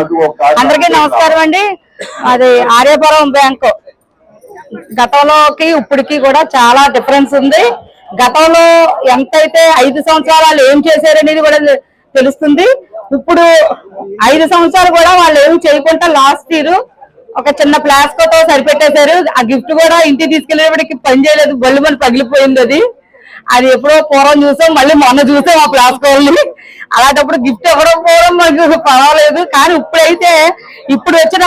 అందరికీ నమస్కారం అండి. అది ఆర్యపురం బ్యాంకు గతంలోకి ఇప్పటికి కూడా చాలా డిఫరెన్స్ ఉంది. గతంలో ఎంతైతే 5 సంవత్సరాలు వాళ్ళు ఏం చేశారనేది కూడా తెలుస్తుంది. ఇప్పుడు 5 సంవత్సరాలు కూడా వాళ్ళు ఏం చేయకుండా లాస్ట్ ఇయర్ ఒక చిన్న ప్లాస్కోతో సరిపెట్టేశారు. ఆ గిఫ్ట్ కూడా ఇంటికి తీసుకెళ్లేప్పటికి పని చేయలేదు, బళ్ళు మళ్ళీ పగిలిపోయింది. అది ఎప్పుడో పూర్వం చూసాం, మళ్ళీ మొన్న చూసాం ఆ ప్లాస్కోల్ని. అలాంటప్పుడు గిఫ్ట్ ఇవ్వడం పోవడం మనకు పర్వాలేదు, కానీ ఇప్పుడు వచ్చిన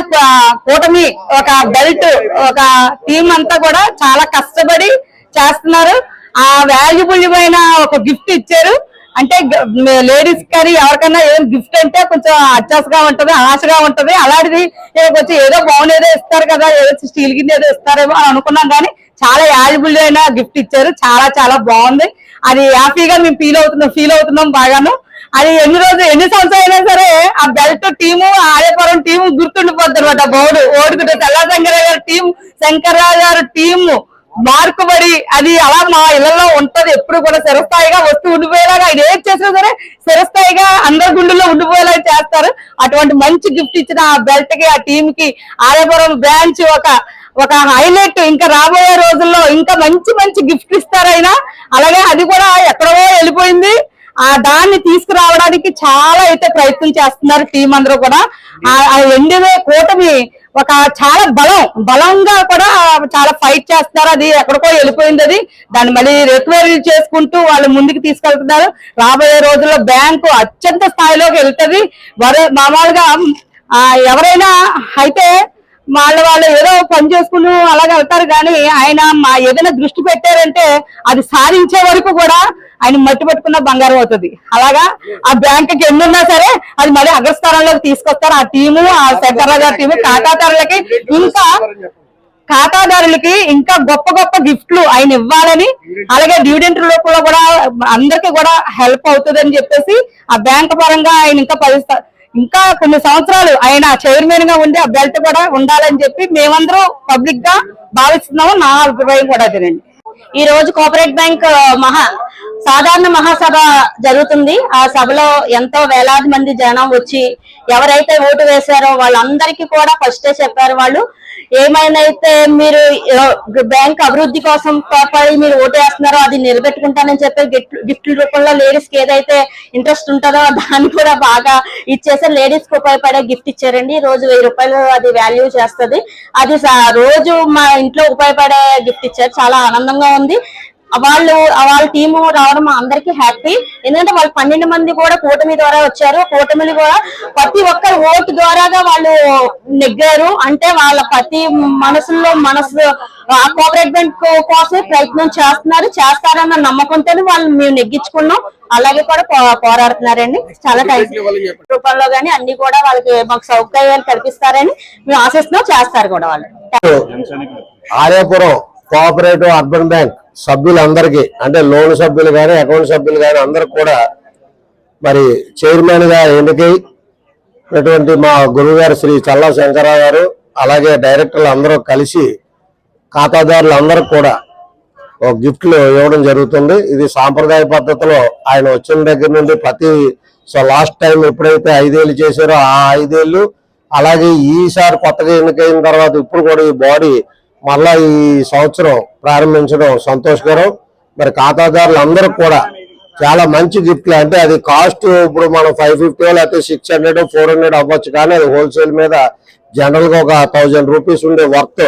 కూటమి ఒక బెల్ట్ ఒక టీం అంతా కూడా చాలా కష్టపడి చేస్తున్నారు. ఆ వాల్యుబుల్ అయిన ఒక గిఫ్ట్ ఇచ్చారు. అంటే లేడీస్ కానీ ఎవరికైనా ఏం గిఫ్ట్ అంటే కొంచెం అత్యాసగా ఉంటది, ఆశగా ఉంటది. అలాంటిది కొంచెం ఏదో బాగుంది ఇస్తారు కదా, ఏదో స్టీల్ గిన్నె ఏదో ఇస్తారేమో అని అనుకున్నాం, కానీ చాలా వాల్యుబుల్ అయిన గిఫ్ట్ ఇచ్చారు. చాలా చాలా బాగుంది. అది హ్యాపీగా మేము ఫీల్ అవుతున్నాం బాగాను. అది ఎన్ని సంవత్సరాలు అయినా సరే ఆ బెల్ట్ టీము ఆర్యపురం టీము గుర్తుండిపోద్ది అనమాట. బోర్డు ఓడుకుంటే తెల్ల శంకర్రావు గారు టీము మార్కుబడి అది అలా మా ఇళ్లలో ఉంటది. ఎప్పుడు కూడా చిరస్థాయిగా వస్తూ ఉండిపోయేలాగా ఆయన ఏది చేసినా సరే చిరస్థాయిగా అందరి గుండెల్లో ఉండిపోయేలాగా చేస్తారు. అటువంటి మంచి గిఫ్ట్ ఇచ్చిన ఆ బెల్ట్ కి, ఆ టీమ్ కి ఆర్యపురం బ్రాంచ్ ఒక హైలైట్. ఇంకా రాబోయే రోజుల్లో ఇంకా మంచి మంచి గిఫ్ట్ ఇస్తారైనా. అలాగే అది కూడా ఎక్కడో వెళ్ళిపోయింది, దాన్ని తీసుకురావడానికి చాలా అయితే ప్రయత్నం చేస్తున్నారు టీం అందరూ కూడా. ఆ ఎన్డీఏ కూటమి ఒక చాలా బలంగా కూడా చాలా ఫైట్ చేస్తున్నారు. అది ఎక్కడికో వెళ్ళిపోయింది, అది దాన్ని మళ్ళీ రికవరీ చేసుకుంటూ వాళ్ళు ముందుకు తీసుకెళ్తున్నారు. రాబోయే రోజుల్లో బ్యాంకు అత్యంత స్థాయిలోకి వెళ్తుంది. మామూలుగా ఎవరైనా అయితే వాళ్ళు ఏదో పని చేసుకుని అలాగే వెళ్తారు, కానీ ఆయన ఏదైనా దృష్టి పెట్టారంటే అది సాధించే వరకు కూడా ఆయన మట్టి పట్టుకున్న బంగారం అవుతుంది. అలాగా ఆ బ్యాంకుకి ఎన్నున్నా సరే అది మళ్ళీ అగ్రస్థానంలోకి తీసుకొస్తారు ఆ టీము, ఆ శంకర్రావు గారి టీము. ఖాతాదారులకి ఇంకా గొప్ప గొప్ప గిఫ్ట్లు ఆయన ఇవ్వాలని, అలాగే డివిడెంట్ రూపంలో కూడా అందరికీ కూడా హెల్ప్ అవుతుంది అని చెప్పేసి ఆ బ్యాంకు పరంగా ఆయన ఇంకా కొన్ని సంవత్సరాలు ఆయన చైర్మన్ గా ఉండి ఆ బెల్ట్ కూడా ఉండాలని చెప్పి మేమందరూ పబ్లిక్ గా భావిస్తున్నాము. నా అభిప్రాయం కూడా అదేనండి. ఈ రోజు కోఆపరేట్ బ్యాంక్ సాధారణ మహాసభ జరుగుతుంది. ఆ సభలో ఎంతో వేలాది మంది జనం వచ్చి ఎవరైతే ఓటు వేశారో వాళ్ళందరికీ కూడా ఫస్టే చెప్పారు, వాళ్ళు ఏమైనా మీరు బ్యాంక్ అభివృద్ధి కోసం తోడ్పడి మీరు ఓటు వేస్తున్నారో అది నిలబెట్టుకుంటానని చెప్పి గిఫ్ట్ రూపంలో లేడీస్ కి ఏదైతే ఇంట్రెస్ట్ ఉంటుందో దాన్ని కూడా బాగా ఇచ్చేసారు. లేడీస్ కి ఉపయోగపడే గిఫ్ట్ ఇచ్చారండి. రోజు 1000 రూపాయలు అది వాల్యూ చేస్తుంది. అది రోజు మా ఇంట్లో ఉపయోగపడే గిఫ్ట్ ఇచ్చారు. చాలా ఆనందంగా ఉంది. వాళ్ళ టీము రావడం మా అందరికి హ్యాపీ. ఎందుకంటే వాళ్ళు 12 మంది కూడా కూటమి ద్వారా వచ్చారు. కూటమిని కూడా ప్రతి ఒక్కరు ఓటు ద్వారాగా వాళ్ళు నెగ్గారు. అంటే వాళ్ళ ప్రతి మనసు ఆ కోఆపరేట్ బ్యాంక్ కోసం ప్రయత్నం చేస్తారన్న నమ్మకంతో వాళ్ళు మేము నెగ్గించుకున్నాం. అలాగే కూడా పోరాడుతున్నారండి. చాలా థ్యాంక్స్. రూపంలో గానీ అన్ని కూడా వాళ్ళకి మాకు సౌకర్యాలు కల్పిస్తారని మేము ఆశిస్తున్నాం. చేస్తారు కూడా వాళ్ళు. ఆర్యపురం కోఆపరేటివ్ అర్బన్ బ్యాంక్ సభ్యులందరికీ, అంటే లోన్ సభ్యులు కానీ అకౌంట్ సభ్యులు కానీ అందరికి కూడా మరి చైర్మన్ గా ఎన్నికైనటువంటి మా గురువు గారు శ్రీ చల్లా శంకర్రావు గారు, అలాగే డైరెక్టర్లు అందరూ కలిసి ఖాతాదారులు అందరికి కూడా ఒక గిఫ్ట్లు ఇవ్వడం జరుగుతుంది. ఇది సాంప్రదాయ పద్ధతిలో ఆయన వచ్చిన దగ్గర నుండి లాస్ట్ టైం ఎప్పుడైతే 5 ఏళ్ళు చేశారో ఆ 5 ఏళ్ళు, అలాగే ఈసారి కొత్తగా ఎన్నికైన తర్వాత ఇప్పుడు కూడా ఈ బాడీ మళ్ళా ఈ సంవత్సరం ప్రారంభించడం సంతోషకరం. మరి ఖాతాదారులు అందరూ కూడా చాలా మంచి గిఫ్ట్లు. అంటే అది కాస్ట్ ఇప్పుడు మనం 550 లేకపోతే 600 400 అవ్వచ్చు, కానీ అది హోల్సేల్ మీద జనరల్ గా ఒక 1000 రూపీస్ ఉండే వర్త్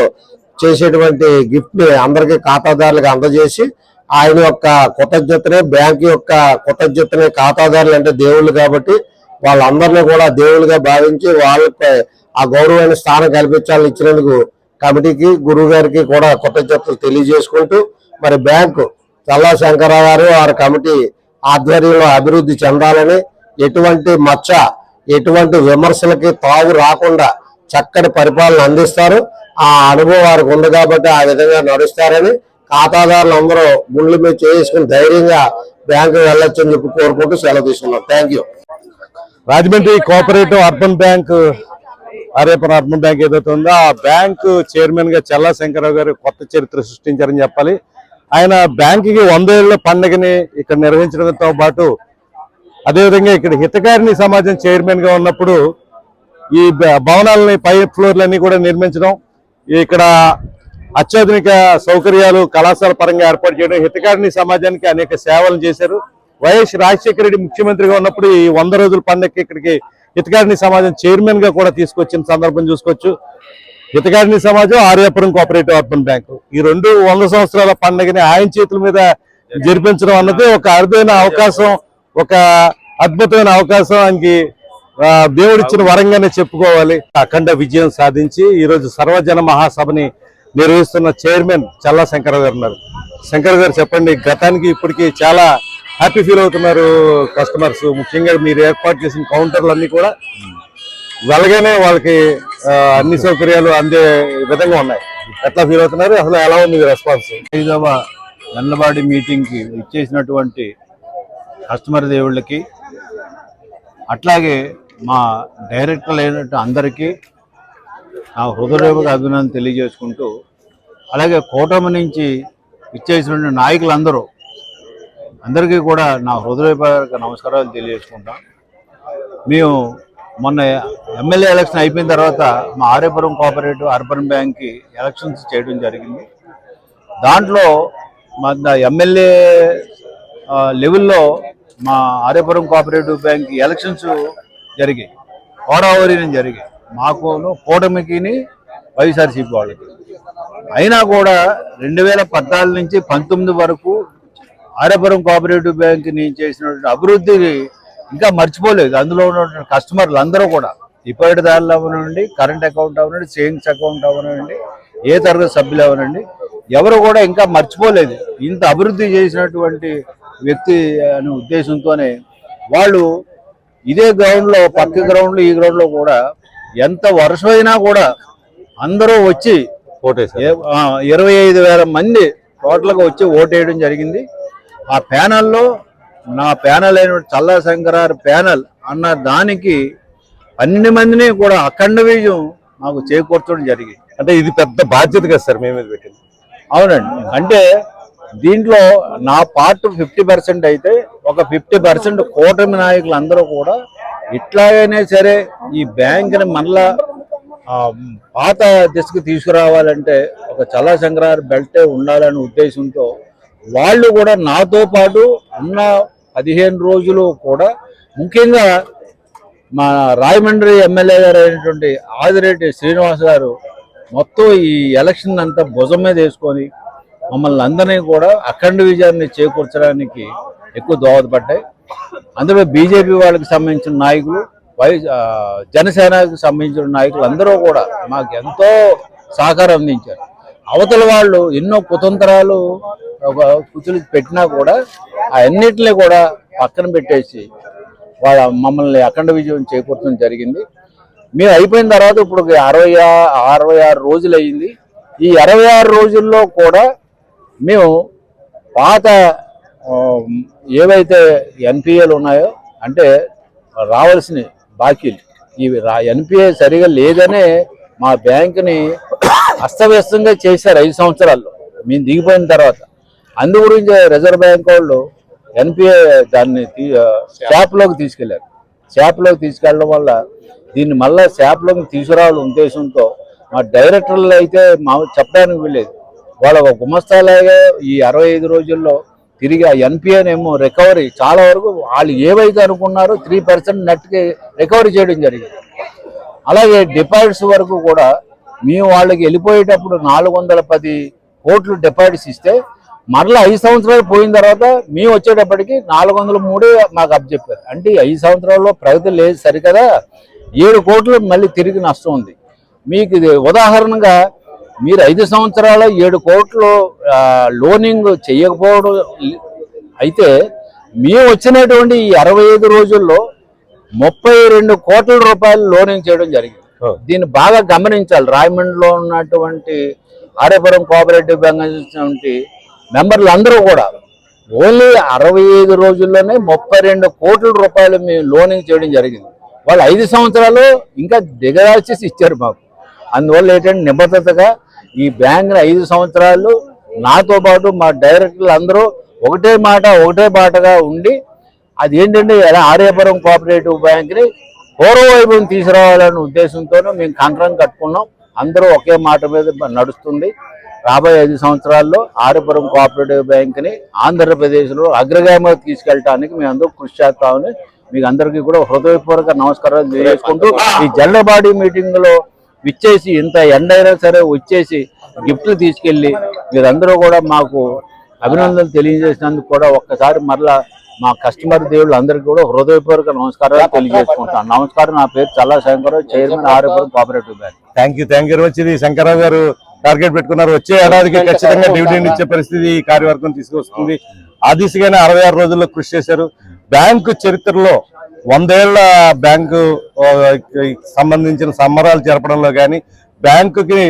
చేసేటువంటి గిఫ్ట్ ని అందరికీ ఖాతాదారులకు అందజేసి ఆయన యొక్క కృతజ్ఞతనే, బ్యాంక్ యొక్క కృతజ్ఞతనే, ఖాతాదారులు అంటే దేవుళ్ళు కాబట్టి వాళ్ళందరినీ కూడా దేవుళ్ళుగా భావించి వాళ్ళకి ఆ గౌరవమైన స్థానం కల్పించాలని ఇచ్చినందుకు కమిటీకి, గురువు గారికి కూడా కృతజ్ఞతలు తెలియజేసుకుంటూ మరి బ్యాంకు చల్లా శంకర్రావు గారు వారి కమిటీ ఆధ్వర్యంలో అభివృద్ధి చెందాలని, ఎటువంటి ఎటువంటి విమర్శలకి తావు రాకుండా చక్కటి పరిపాలన అందిస్తారు. ఆ అనుభవం వారికి ఉంది కాబట్టి ఆ విధంగా నడుస్తారని, ఖాతాదారులు అందరూ గుండెల మీద చేసుకుని ధైర్యంగా బ్యాంకు వెళ్ళొచ్చు అని చెప్పి కోరుకుంటూ సెలవు తీసుకున్నాం. Thank you. Rajahmundry cooperative urban bank, Aryapuram urban bank ఏదైతే ఉందో ఆ బ్యాంకు చైర్మన్ గా చల్లా శంకర్రావు గారు కొత్త చరిత్ర సృష్టించారని చెప్పాలి. ఆయన బ్యాంకుకి 100 ఏళ్ల పండుగని ఇక్కడ నిర్వహించడంతో పాటు అదేవిధంగా ఇక్కడ హితకారిణి సమాజం చైర్మన్ గా ఉన్నప్పుడు ఈ భవనాలని పై ఫ్లోర్లన్నీ కూడా నిర్మించడం, ఇక్కడ అత్యాధునిక సౌకర్యాలు కళాశాల పరంగా ఏర్పాటు చేయడం, హితకారిణి సమాజానికి అనేక సేవలు చేశారు. వైఎస్ రాజశేఖర రెడ్డి ముఖ్యమంత్రిగా ఉన్నప్పుడు ఈ 100 రోజుల పండుగకి ఇక్కడికి హితకారిణి సమాజం చైర్మన్ గా కూడా తీసుకొచ్చిన సందర్భం చూసుకోవచ్చు. హితకారిణి సమాజం, ఆర్యాపురం కోఆపరేటివ్ అర్బన్ బ్యాంకు, ఈ 100 సంవత్సరాల పండుగని ఆయన చేతుల మీద జరిపించడం అన్నది ఒక అరుదైన అవకాశం, ఒక అద్భుతమైన అవకాశం. ఆయనకి దేవుడిచ్చిన వరంగానే చెప్పుకోవాలి. అఖండ విజయం సాధించి ఈరోజు సర్వజన మహాసభని నిర్వహిస్తున్న చైర్మన్ చల్లా శంకర్ గారు ఉన్నారు. శంకర్ గారు చెప్పండి, గతానికి ఇప్పటికి చాలా హ్యాపీ ఫీల్ అవుతున్నారు కస్టమర్స్, ముఖ్యంగా మీరు ఏర్పాటు చేసిన కౌంటర్లు అన్ని కూడా వెళ్ళగానే వాళ్ళకి అన్ని సౌకర్యాలు అందే విధంగా ఉన్నాయి. ఎట్లా ఫీల్ అవుతున్నారు, అసలు ఎలా ఉంది రెస్పాన్స్? 5వ ఎన్నబాడి మీటింగ్ కి ఇచ్చేసినటువంటి కస్టమర్ దేవుళ్ళకి, అట్లాగే మా డైరెక్టర్లు అయినట్టు అందరికీ నా హృదయపూర్వక అభినందన తెలియజేసుకుంటూ, అలాగే కూటమి నుంచి ఇచ్చేసినటువంటి నాయకులందరూ అందరికీ కూడా నా హృదయపూర్వక నమస్కారాలు తెలియజేసుకుంటాం. మేము మొన్న ఎమ్మెల్యే ఎలక్షన్ అయిపోయిన తర్వాత మా ఆర్యాపురం కోఆపరేటివ్ అర్బన్ బ్యాంక్కి ఎలక్షన్స్ చేయడం జరిగింది. దాంట్లో మా ఎమ్మెల్యే లెవెల్లో మా ఆర్యాపురం కోఆపరేటివ్ బ్యాంక్ ఎలక్షన్స్ జరిగాయి, గోదావరి జరిగాయి, మాకును కూటమికిని వైఎస్ఆర్సీపీ వాళ్ళకి. అయినా కూడా 2014 నుంచి 19 వరకు ఆర్యాపురం కోఆపరేటివ్ బ్యాంక్ నుంచి చేసినటువంటి అభివృద్ధిని ఇంకా మర్చిపోలేదు. అందులో ఉన్నటువంటి కస్టమర్లు అందరూ కూడా, డిపాజిట్దారులు అవనండి, కరెంట్ అకౌంట్ అవనండి, సేవింగ్స్ అకౌంట్ అవనండి, ఏ తరగతి సభ్యులు అవనండి, ఎవరు కూడా ఇంకా మర్చిపోలేదు. ఇంత అభివృద్ధి చేసినటువంటి వ్యక్తి అనే ఉద్దేశంతోనే వాళ్ళు ఇదే గ్రౌండ్లో, పక్క గ్రౌండ్లో, ఈ గ్రౌండ్లో కూడా ఎంత వర్షమైనా కూడా అందరూ వచ్చి ఓటేసారు. 25,000 మంది టోటల్గా వచ్చి ఓటేయడం జరిగింది. ఆ ప్యానల్లో నా ప్యానల్ అయిన చల్లా శంకరారు ప్యానల్ అన్న దానికి 12 మందిని కూడా అఖండ విజయం మాకు చేకూర్చడం జరిగింది. అంటే ఇది పెద్ద బాధ్యత కదా సార్ మేము మీద పెట్టింది? అవునండి. అంటే దీంట్లో నా పార్ట్ 50% అయితే ఒక 50% కూటమి నాయకులు అందరూ కూడా ఇట్లాగైనా సరే ఈ బ్యాంకుని మళ్ళా పాత దిశకు తీసుకురావాలంటే ఒక చల్లా శంకరారు బెల్టే ఉండాలనే ఉద్దేశంతో వాళ్ళు కూడా నాతో పాటు ఉన్న 15 రోజులు కూడా, ముఖ్యంగా మా రాయమండ్రి ఎమ్మెల్యే గారు అయినటువంటి ఆదిరెడ్డి శ్రీనివాస్ గారు మొత్తం ఈ ఎలక్షన్ అంతా భుజం మీద వేసుకొని మమ్మల్ని అందరినీ కూడా అఖండ విజయాన్ని చేకూర్చడానికి ఎక్కువ దోహదపడ్డాయి. అందులో బీజేపీ వాళ్ళకి సంబంధించిన నాయకులు, జనసేనకు సంబంధించిన నాయకులు అందరూ కూడా మాకు ఎంతో సహకారం అందించారు. అవతల వాళ్ళు ఎన్నో కుతంత్రాలు ఒక కుతులు పెట్టినా కూడా అన్నిటిని కూడా పక్కన పెట్టేసి వాళ్ళ మమ్మల్ని అఖండ విజయం చేకూర్చడం జరిగింది. మేము అయిపోయిన తర్వాత ఇప్పుడు 66 రోజులు అయ్యింది. ఈ 66 రోజుల్లో కూడా మేము పాత ఏవైతే ఎన్పిఏలు ఉన్నాయో, అంటే రావాల్సిన బాకీలు, ఇవి ఎన్పిఏ సరిగా లేదనే మా బ్యాంకుని అస్తవ్యస్తంగా చేశారు 5 సంవత్సరాల్లో మేము దిగిపోయిన తర్వాత. అందు గురించి రిజర్వ్ బ్యాంక్ వాళ్ళు ఎన్పిఏ దాన్ని శాప్లోకి తీసుకెళ్లారు. శాప్లోకి తీసుకెళ్ళడం వల్ల దీన్ని మళ్ళీ శాప్లోకి తీసుకురావాలని ఉద్దేశంతో మా డైరెక్టర్లు అయితే మా చెప్పడానికి వీలేదు. వాళ్ళ ఒక గుమస్తాలాగే ఈ 65 రోజుల్లో తిరిగి ఆ ఎన్పిఏనేమో రికవరీ చాలా వరకు వాళ్ళు ఏవైతే అనుకున్నారో 3% నెట్కి రికవరీ చేయడం జరిగింది. అలాగే డిపాజిట్స్ వరకు కూడా మేము వాళ్ళకి వెళ్ళిపోయేటప్పుడు 410 కోట్లు డిపాజిట్స్ ఇస్తే మరలా 5 సంవత్సరాలు పోయిన తర్వాత మేము వచ్చేటప్పటికి 403 మాకు అప్పచెప్పారు. అంటే 5 సంవత్సరాల్లో ప్రగతి లేదు సరికదా, 7 కోట్లు మళ్ళీ తిరిగి నష్టం ఉంది. మీకు ఇది ఉదాహరణగా మీరు 5 సంవత్సరాల 7 కోట్లు లోనింగ్ చేయకపోవడం అయితే, మేము వచ్చినటువంటి ఈ 65 రోజుల్లో 32 కోట్ల రూపాయలు లోనింగ్ చేయడం జరిగింది. దీన్ని బాగా గమనించాలి. రాయమండ్రిలో ఉన్నటువంటి ఆర్యాపురం కోఆపరేటివ్ బ్యాంక్ మెంబర్లు అందరూ కూడా ఓన్లీ 65 రోజుల్లోనే 32 కోట్ల రూపాయలు మేము లోనింగ్ చేయడం జరిగింది. వాళ్ళు 5 సంవత్సరాలు ఇంకా దిగదాల్చేసి ఇచ్చారు మాకు. అందువల్ల ఏంటంటే నిబద్ధతగా ఈ బ్యాంకుని 5 సంవత్సరాలు నాతో పాటు మా డైరెక్టర్లు అందరూ ఒకటే మాట ఒకటే బాటగా ఉండి, అది ఏంటంటే ఆర్యాపురం కోఆపరేటివ్ బ్యాంక్ని పూర్వ వైభవం తీసుకురావాలనే ఉద్దేశంతోనే మేము కంకణం కట్టుకున్నాం. అందరూ ఒకే మాట మీద నడుస్తుంది. రాబోయే 5 సంవత్సరాల్లో ఆర్యపురం కోఆపరేటివ్ బ్యాంక్ని ఆంధ్రప్రదేశ్లో అగ్రగామిగా తీసుకెళ్ళడానికి మేము అందరూ కృషి చేస్తామని మీకు అందరికీ కూడా హృదయపూర్వక నమస్కారాలు తెలియజేసుకుంటూ ఈ జనరల్ బాడీ మీటింగ్ లో విచ్చేసి ఇంత ఎండ అయినా సరే వచ్చేసి గిఫ్ట్లు తీసుకెళ్లి మీరందరూ కూడా మాకు అభినందనలు తెలియజేసినందుకు కూడా ఒక్కసారి మరలా మా కస్టమర్ దేవుళ్ళు అందరికీ కూడా హృదయపూర్వక నమస్కారాలు తెలియజేసుకుంటాను. నమస్కారం. నా పేరు Challa Sankararao, chairman Aryapuram cooperative bank. Thank you very much. ఇది శంకరరావు గారు టార్గెట్ పెట్టుకున్నారు. వచ్చే ఏడాదికి ఖచ్చితంగా డివిడెండ్ ఇచ్చే పరిస్థితి ఈ కార్యవర్గం తీసుకొస్తుంది. ఆ దిశగానే 66 రోజుల్లో కృషి చేశారు. బ్యాంకు చరిత్రలో 100 ఏళ్ల బ్యాంకు సంబంధించిన సంబరాలు జరపడంలో కానీ, బ్యాంకుకి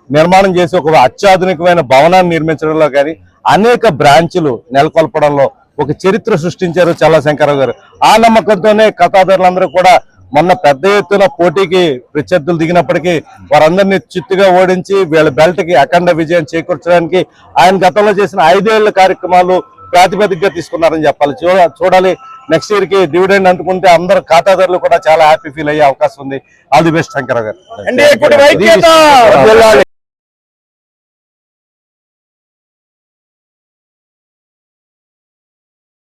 నిర్మాణం చేసి ఒక అత్యాధునికమైన భవనాన్ని నిర్మించడంలో కానీ, అనేక బ్రాంచులు నెలకొల్పడంలో ఒక చరిత్ర సృష్టించారు చల్లా శంకరరావు గారు. ఆ నమ్మకంతోనే ఖాతాదారులందరూ కూడా మొన్న పెద్ద ఎత్తున పోటీకి ప్రత్యర్థులు దిగినప్పటికీ వారందరినీ చిత్తుగా ఓడించి వీళ్ళ బెల్ట్ కి అఖండ విజయం చేకూర్చడానికి ఆయన గతంలో చేసిన 5 ఏళ్ల కార్యక్రమాలు ప్రాతిపదికగా తీసుకున్నారని చెప్పాలి. చూడాలి నెక్స్ట్ ఇయర్ కి డివిడెండ్ అందుకుంటే అందరు ఖాతాదారులు కూడా చాలా హ్యాపీ ఫీల్ అయ్యే అవకాశం ఉంది. ఆల్ ది బెస్ట్ శంకరరావు గారు.